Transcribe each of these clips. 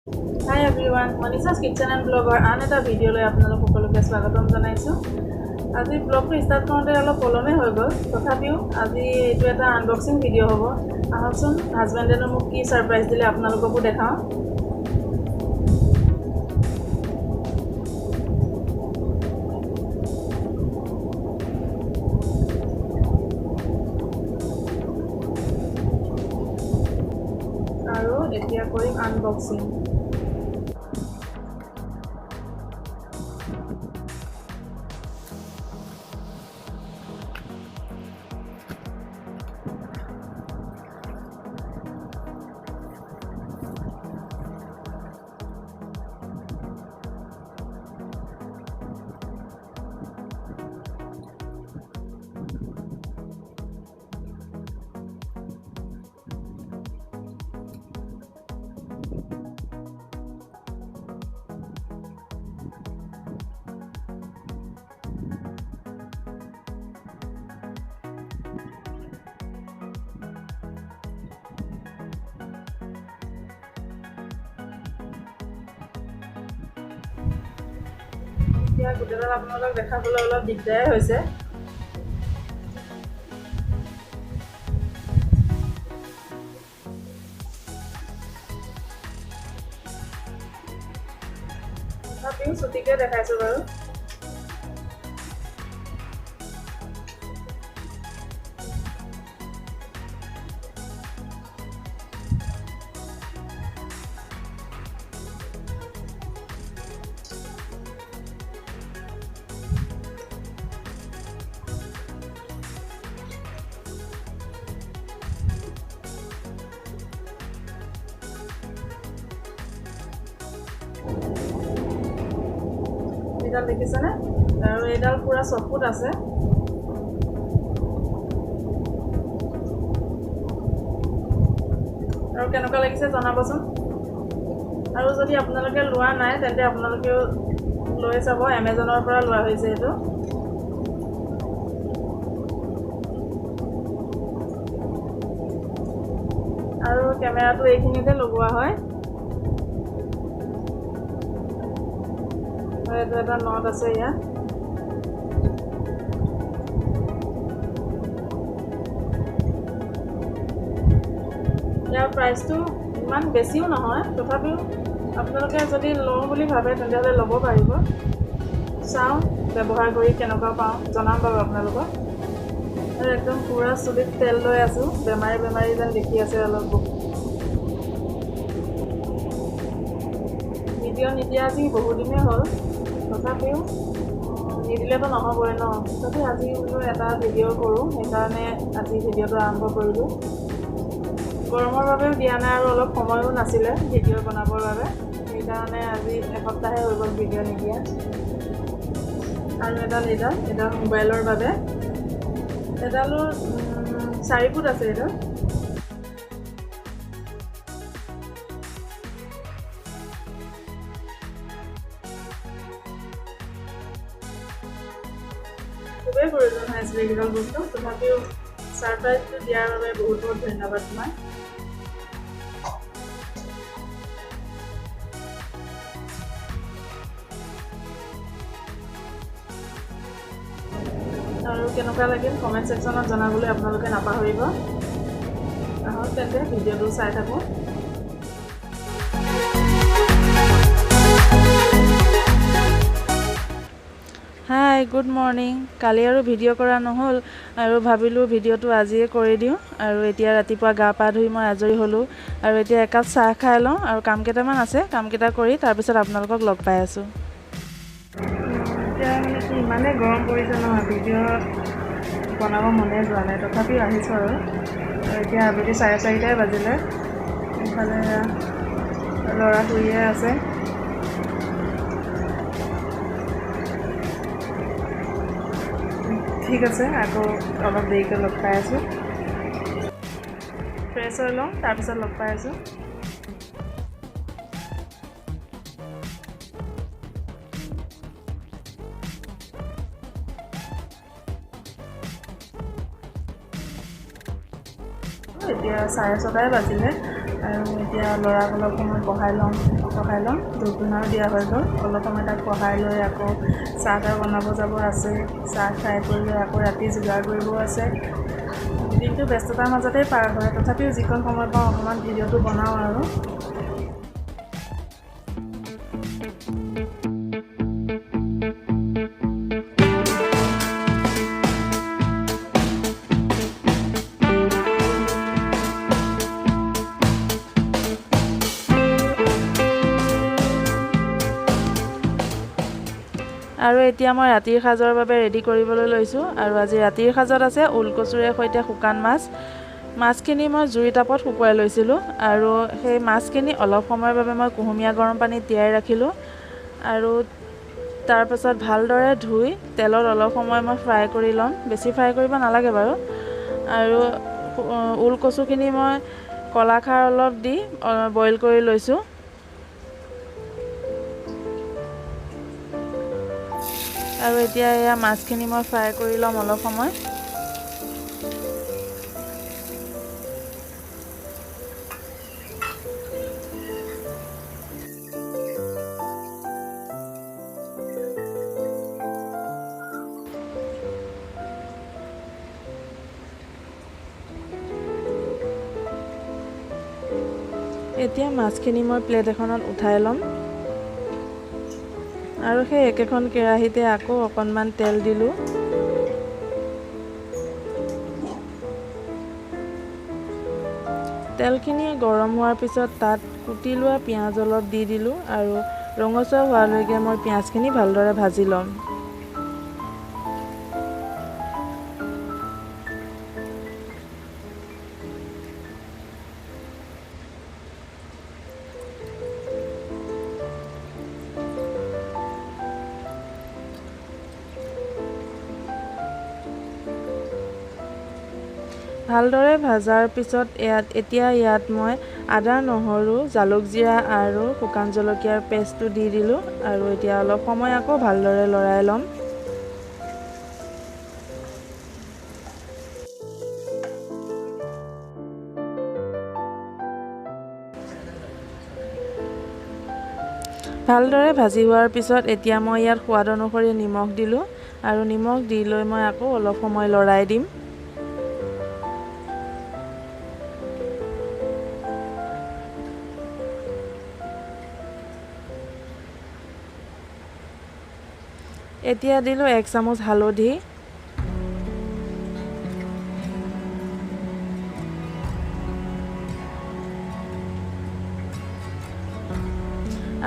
Hi everyone, Manisha's Kitchen and Blogger আন এটা ভিডিঅ'লৈ আপোনালোক সকলোকে স্বাগতম জনাইছোঁ। আজি ব্লগটো ষ্টাৰ্ট কৰোঁতে অলপ পলমে হৈ গ'ল, তথাপিও আজি এইটো এটা আনবক্সিং ভিডিঅ' হ'ব। আহকচোন হাজবেণ্ডেনো মোক কি ছাৰপ্ৰাইজ দিলে আপোনালোককো দেখাওঁ। আৰু এতিয়া কৰিম আনবক্সিং। এতিয়া গোটেইডাল আপোনালোকক দেখাবলৈ অলপ দিগদাৰে হৈছে। তথাপিও ছুটিকে দেখাইছোঁ বাৰু। এইডাল দেখিছেনে? আৰু এইডাল পুৰা চকুত আছে। আৰু কেনেকুৱা লাগিছে জনাবচোন। আৰু যদি আপোনালোকে লোৱা নাই তেন্তে আপোনালোকেও লৈ চাব, এমেজনৰ পৰা লোৱা হৈছে এইটো। আৰু কেমেৰাটো এইখিনিতে লগোৱা হয়। এইটো এটা নট আছে ইয়াত। ইয়াৰ প্ৰাইচটো ইমান বেছিও নহয়, তথাপিও আপোনালোকে যদি লওঁ বুলি ভাবে তেতিয়াহ'লে ল'ব পাৰিব। চাওঁ ব্যৱহাৰ কৰি কেনেকুৱা পাওঁ, জনাম বাৰু আপোনালোকক। আৰু একদম পূৰা চুলিত তেল লৈ আছোঁ, বেমাৰী যেন দেখি আছে অলপ। ভিডিঅ' নিদিয়া আজি বহুদিনেই হ'ল, তথাপিও নিদিলেতো নহ'বই ন। তথাপি আজি বোলো এটা ভিডিঅ' কৰোঁ, সেইকাৰণে আজি ভিডিঅ'টো আৰম্ভ কৰিলোঁ। গৰমৰ বাবেও দিয়া নাই আৰু অলপ সময়ো নাছিলে ভিডিঅ' বনাবৰ বাবে, সেইকাৰণে আজি এসপ্তাহে হৈ গ'ল ভিডিঅ' নিদিয়া। আৰু এডাল মোবাইলৰ বাবে। এডালো 4 ফুট আছে এইডাল। খুবেই প্ৰয়োজন হৈ আছিলে এইকেইডাল বস্তু, তথাপিও ছাৰপ্ৰাইজটো দিয়াৰ বাবে বহুত বহুত ধন্যবাদ তোমাক। আৰু কেনেকুৱা লাগিল কমেণ্ট ছেকশ্যনত জনাবলৈ আপোনালোকে নাপাহৰিব। আহক তেন্তে ভিডিঅ'টো চাই থাকোঁ। হাই, গুড মৰ্ণিং। কালি আৰু ভিডিঅ' কৰা নহ'ল আৰু ভাবিলোঁ ভিডিঅ'টো আজিয়ে কৰি দিওঁ। আৰু এতিয়া ৰাতিপুৱা গা পা ধুই মই আজৰি হ'লোঁ আৰু এতিয়া একাপ চাহ খাই লওঁ আৰু কাম কেইটামান আছে, কামকেইটা কৰি তাৰপিছত আপোনালোকক লগ পাই আছোঁ। এতিয়া মানে কি ইমানেই গৰম পৰিছে নহয়, ভিডিঅ' বনাব মনে যোৱা নাই, তথাপিও আহিছোঁ আৰু এতিয়া আবেলি 4:30টাই বাজিলে। ইফালে ল'ৰা শুইয়ে আছে। ঠিক আছে, আকৌ অলপ দেৰিকৈ লগ পাই আছোঁ। ফ্ৰেছ হৈ লওঁ, তাৰপিছত লগ পাই আছোঁ। এতিয়া 6:30 বাজিলে আৰু এতিয়া ল'ৰাক অলপ সময় বহাই ল'ম ধূপ ধূনাও দিয়া হৈ গ'ল। অলপ সময় তাক পঢ়াই লৈ আকৌ চাহ তাহ বনাব যাব আছে। চাহ খাই কৰি লৈ আকৌ ৰাতি যোগাৰ কৰিবও আছে। দিনটো ব্যস্ততাৰ মাজতেই পাৰ হয়, তথাপিও যিকণ সময় পাওঁ অকণমান ভিডিঅ'টো বনাওঁ আৰু। আৰু এতিয়া মই ৰাতিৰ সাজৰ বাবে ৰেডি কৰিবলৈ লৈছোঁ। আৰু আজি ৰাতিৰ সাজত আছে ওলকচুৰে সৈতে শুকান মাছ। মাছখিনি মই জুই টাপত শুকুৱাই লৈছিলোঁ আৰু সেই মাছখিনি অলপ সময়ৰ বাবে মই কুহুমীয়া গৰম পানীত তিয়াই ৰাখিলোঁ। আৰু তাৰপাছত ভালদৰে ধুই তেলত অলপ সময় মই ফ্ৰাই কৰি ল'ম। বেছি ফ্ৰাই কৰিব নালাগে বাৰু। আৰু ওলকচুখিনি মই কলাখাৰ অলপ দি বইল কৰি লৈছোঁ। আৰু এতিয়া এয়া মাছখিনি মই ফ্ৰাই কৰি ল'ম অলপ সময়। এতিয়া মাছখিনি মই প্লেট এখনত উঠাই ল'ম। আৰু সেই একেখন কেৰাহীতে আকৌ অকণমান তেল দিলোঁ। তেলখিনি গৰম হোৱাৰ পিছত তাত কুটি লোৱা পিঁয়াজ অলপ দি দিলোঁ আৰু ৰঙচুৱা হোৱালৈকে মই পিঁয়াজখিনি ভালদৰে ভাজি ল'ম। ভালদৰে ভাজাৰ পিছত এতিয়া ইয়াত মই আদা, নহৰু, জালুক জিৰা আৰু শুকান জলকীয়াৰ পেষ্টটো দি দিলোঁ। আৰু এতিয়া অলপ সময় আকৌ ভালদৰে লৰাই ল'ম। ভালদৰে ভাজি হোৱাৰ পিছত এতিয়া মই ইয়াত সোৱাদ অনুসৰি নিমখ দিলোঁ। আৰু নিমখ দি লৈ মই আকৌ অলপ সময় লৰাই দিম। এতিয়া দিলোঁ 1 চামুচ হালধি।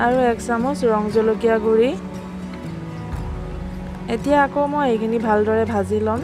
আৰু 1 চামুচ ৰং জলকীয়া গুড়ি। এতিয়া আকৌ মই এইখিনি ভালদৰে ভাজি ল'ম।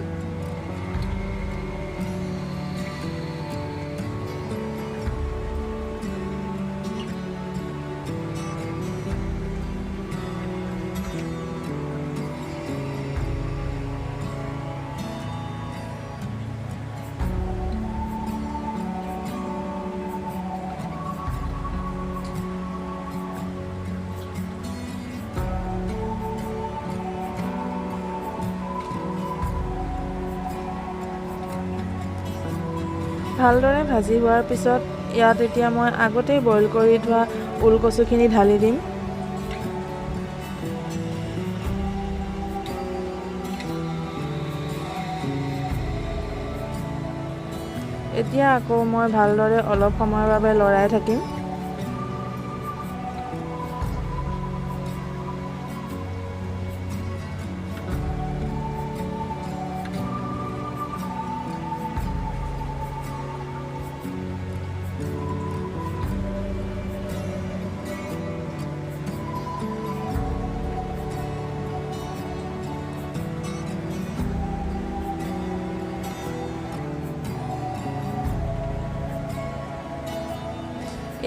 ভালদৰে ভাজি হোৱাৰ পিছত ইয়াত এতিয়া মই আগতেই বইল কৰি থোৱা ওলকচুখিনি ঢালি দিম। এতিয়া আকৌ মই ভালদৰে অলপ সময়ৰ বাবে লৰাই থাকিম।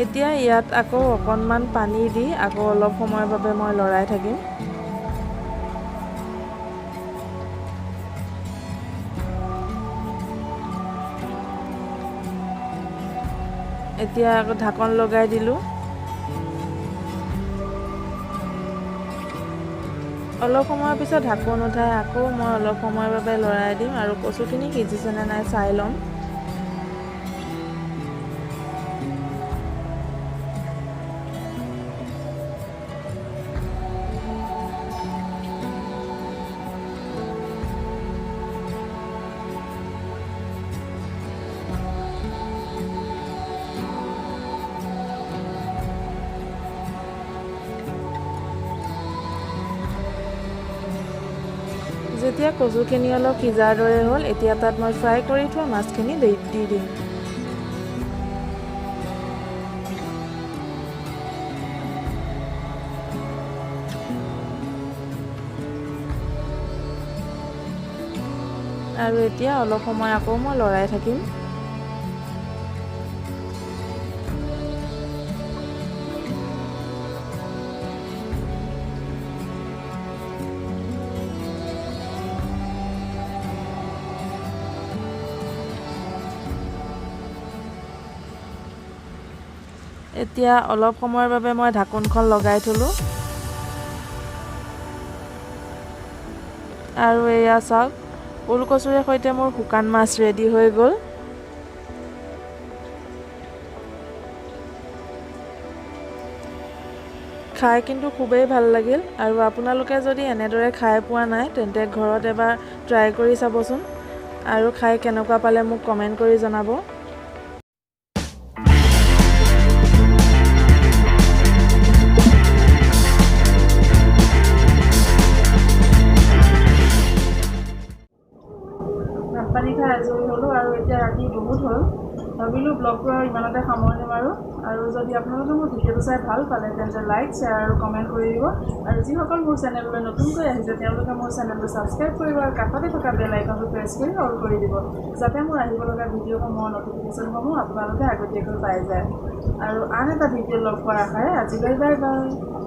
এতিয়া ইয়াত আকৌ অকণমান পানী দি আকৌ অলপ সময়ৰ বাবে মই লৰাই থাকিম। এতিয়া আকৌ ঢাকন লগাই দিলোঁ। অলপ সময়ৰ পিছত ঢাকন উঠাই আকৌ মই অলপ সময়ৰ বাবে লৰাই দিম আৰু কচুখিনি সিজিছেনে নাই চাই ল'ম। যেতিয়া কচুখিনি অলপ সিজাৰ দৰে হ'ল এতিয়া তাত মই ফ্ৰাই কৰি থোৱা মাছখিনি দি দিম। আৰু এতিয়া অলপ সময় আকৌ মই লৰাই থাকিম। এতিয়া অলপ সময়ৰ বাবে মই ঢাকোনখন লগাই থলোঁ। আৰু এয়া চাওক, ওলকচুৰে সৈতে মোৰ শুকান মাছ ৰেডি হৈ গ'ল। খাই কিন্তু খুবেই ভাল লাগিল। আৰু আপোনালোকে যদি এনেদৰে খাই পোৱা নাই তেন্তে ঘৰত এবাৰ ট্ৰাই কৰি চাবচোন আৰু খাই কেনেকুৱা পালে মোক কমেণ্ট কৰি জনাব। ভাত পানী খাই আজৰি হ'লোঁ আৰু এতিয়া ৰাতি বহুত হ'ল। ভাবিলোঁ ব্লগটো আৰু ইমানতে সামৰণি মাৰোঁ। আৰু যদি আপোনালোকে মোৰ ভিডিঅ'টো চাই ভাল পালে তেন্তে লাইক, শ্বেয়াৰ আৰু কমেণ্ট কৰি দিব। আৰু যিসকল মোৰ চেনেললৈ নতুনকৈ আহিছে তেওঁলোকে মোৰ চেনেলটো ছাবস্ক্ৰাইব কৰিব আৰু কাষতে থকা বেল আইকনটো প্ৰেছ কৰি অল কৰি দিব, যাতে মোৰ আহিব লগা ভিডিঅ'সমূহৰ ন'টিফিকেশ্যনসমূহ আপোনালোকে আগতীয়াকৈ পাই যায়। আৰু আন এটা ভিডিঅ' লগ পোৱাৰ আশাৰে আজিলৈ বাই বাই।